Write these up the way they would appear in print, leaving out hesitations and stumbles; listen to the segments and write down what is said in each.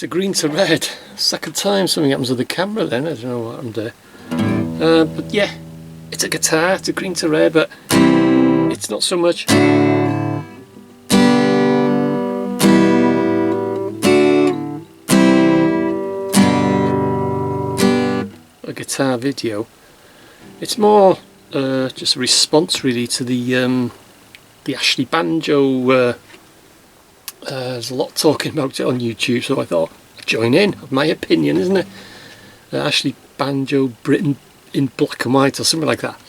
to green to red. Second time something happens with the camera then, I don't know what happened there. But yeah, it's a guitar, it's a green to red, but it's not so much a guitar video. It's more just a response really to the Ashley Banjo. There's a lot talking about it on YouTube, so I thought I'd join in. My opinion, isn't it? Ashley Banjo, Britain in black and white, or something like that.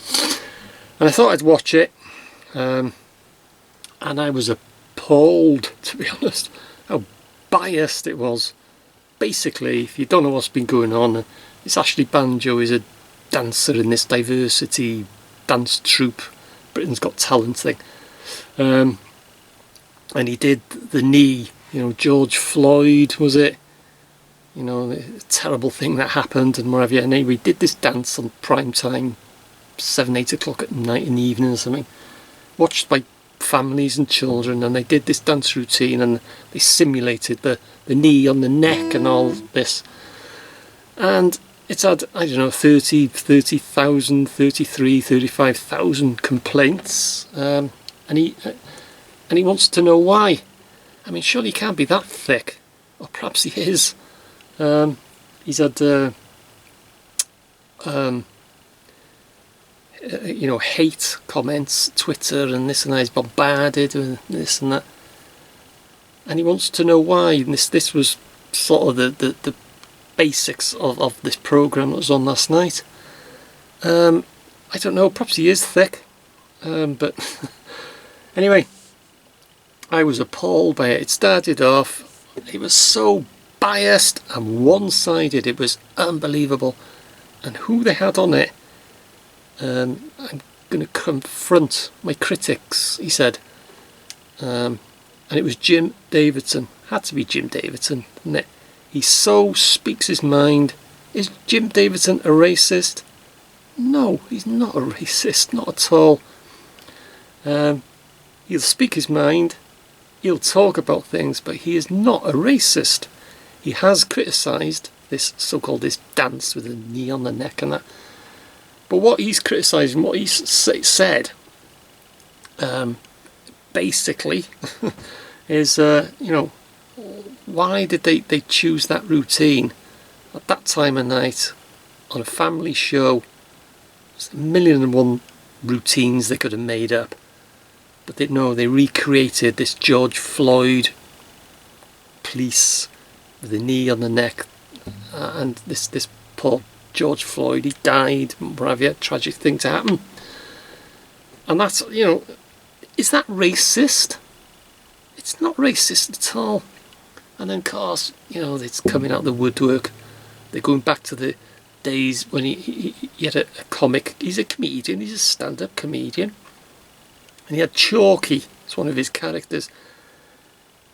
And I thought I'd watch it, and I was appalled, to be honest, how biased it was. Basically, if you don't know what's been going on, this Ashley Banjo is a dancer in this diversity dance troupe, Britain's Got Talent thing. And he did the knee, George Floyd, was it? The terrible thing that happened and whatever. And anyway, he did this dance on prime time, 7, 8 o'clock at night in the evening or something, watched by families and children, and they did this dance routine and they simulated the knee on the neck and all this. And it's had, I don't know, 30,000, 33, 35,000 complaints. And he wants to know why. I mean, surely he can't be that thick. Or perhaps he is. He's had, hate comments, Twitter and this and that. He's bombarded with this and that. And he wants to know why. And this was sort of the basics of this programme that was on last night. I don't know, perhaps he is thick. But anyway, I was appalled by it. It started off, it was so biased and one-sided, it was unbelievable. And who they had on it, I'm going to confront my critics, he said. And it was Jim Davidson. Had to be Jim Davidson, didn't it? He so speaks his mind. Is Jim Davidson a racist? No, he's not a racist, not at all. He'll speak his mind, he'll talk about things, but he is not a racist. He has criticised this so-called this dance with a knee on the neck and that. But what he's criticising, what he's said, basically, is, why did they choose that routine at that time of night on a family show? There's 1,000,001 routines they could have made up. But they recreated this George Floyd police with the knee on the neck, and this poor George Floyd, he died, whatever, tragic thing to happen. And that's, is that racist? It's not racist at all. And then, of course, it's coming out of the woodwork. They're going back to the days when he had a comic. He's a comedian, he's a stand-up comedian. And he had Chalky, it's one of his characters.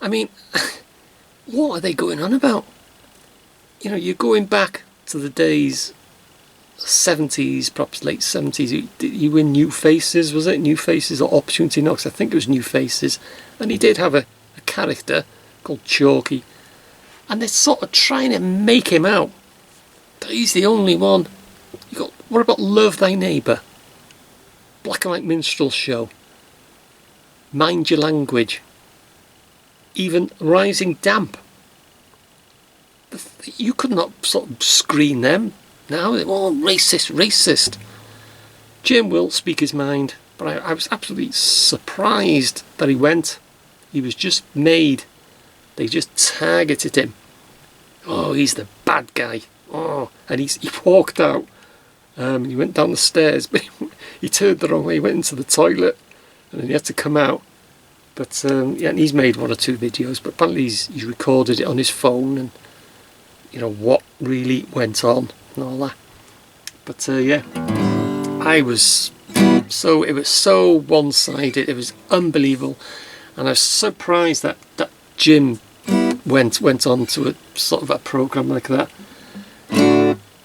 I mean, what are they going on about? You're going back to the days, 70s, perhaps late 70s. Did he win New Faces, was it? New Faces or Opportunity Knocks? I think it was New Faces. And he did have a character called Chalky. And they're sort of trying to make him out that he's the only one. What about Love Thy Neighbour? Black and White Minstrel Show. Mind Your Language, even Rising Damp. You could not sort of screen them now. Oh, racist. Jim will speak his mind, but I was absolutely surprised that he went. He was just made. They just targeted him. Oh, he's the bad guy. Oh, and he walked out. He went down the stairs, but he turned the wrong way. He went into the toilet. And then he had to come out. But and he's made 1 or 2 videos, but apparently he's recorded it on his phone, and what really went on and all that. But it was so one-sided, it was unbelievable. And I was surprised that Jim went on to a sort of a programme like that,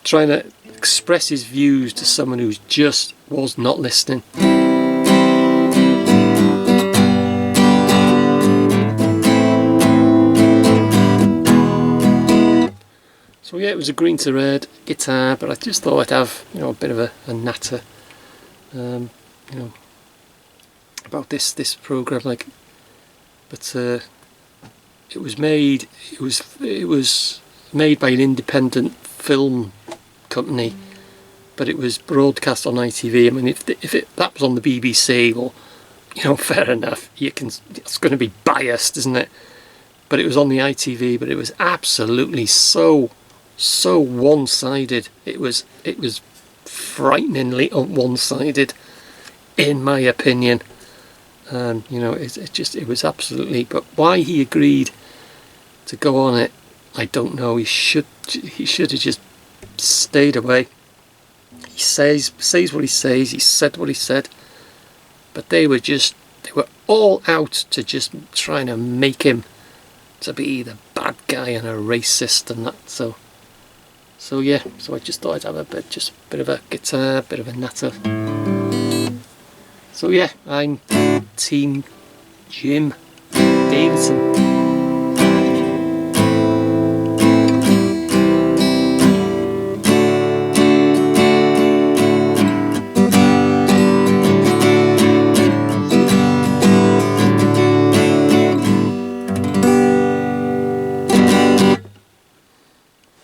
trying to express his views to someone who just was not listening. So yeah, it was a green to red guitar, but I just thought I'd have, you know, a bit of a natter, you know, about this program. Like, but it was made made by an independent film company, but it was broadcast on ITV. I mean, if that was on the BBC, well, you know, fair enough. It's going to be biased, isn't it? But it was on the ITV, but it was absolutely so one-sided. It was frighteningly one-sided, in my opinion. You know, it was absolutely. But why he agreed to go on it, I don't know. He should have just stayed away. He says what he says. He said what he said. But they were all out to just trying to make him to be the bad guy and a racist and that. So yeah. So I just thought I'd have a bit of a guitar, bit of a natter. So yeah, I'm Team Jim Davidson.